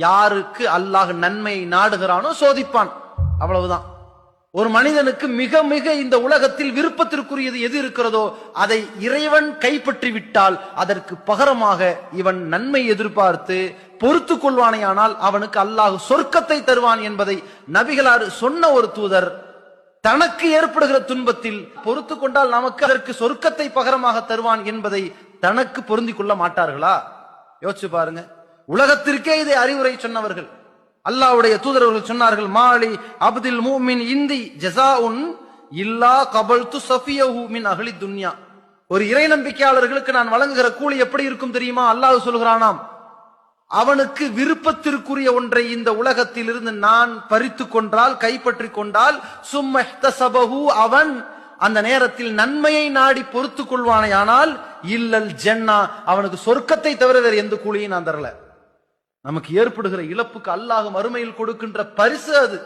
யாருக்கு அல்லாஹ் நன்மையை நாடுகிறானோ சோதிப்பான், அவ்வளவுதான். ஒரு மனிதனுக்கு மிக மிக இந்த உலகத்தில் விருப்பத்திற்குரியது எது இருக்கிறதோ அதை இறைவன் கைப்பற்றி விட்டால் அதற்கு பகரமாக இவன் நன்மை எதிர்பார்த்து பொறுத்து கொள்வானேயானால் அவனுக்கு அல்லாஹ் சொர்க்கத்தை தருவான் என்பதை நபிகளார் சொன்ன ஒரு தூதர் தனக்கு ஏற்படுகிற துன்பத்தில் பொறுத்து கொண்டால் நமக்கு அதற்கு சொர்க்கத்தை பகரமாக தருவான் என்பதை தனக்கு பொருந்திக் கொள்ள மாட்டார்களா? யோசிச்சு பாருங்க. உலகத்திற்கே இதை அறிவுரை சொன்னவர்கள். அல்லாஹ்வுடைய தூதரவர்கள் சொன்னார்கள், மாலி அப்துல் முஃமின் இந்தி ஜஸாஉன் இல்லா கபல்து சஃபியஹு மின் அஹ்லி துன்யா. ஒரு இறை நம்பிக்கையாளர்களுக்கு நான் வழங்குகிற கூலி எப்படி இருக்கும் தெரியுமா? அல்லாஹ் சொல்கிறானாம், அவனுக்கு விருப்பத்திற்குரிய ஒன்றை இந்த உலகத்தில் இருந்து நான் பறித்து கொண்டால், கைப்பற்றி கொண்டால், சும்மஹ்தஸபஹு, அவன் அந்த நேரத்தில் நன்மையை நாடி பொறுத்து கொள்வானேயானால், இல்லல் ஜன்னா, அவனுக்கு சொர்க்கத்தை தவிர வேறு எந்த கூலியும் நான் தரல. நமக்கு ஏற்படுகிற இழப்புக்கு அல்லாஹ் மறுமையில் கொடுக்கின்ற பரிசு அது.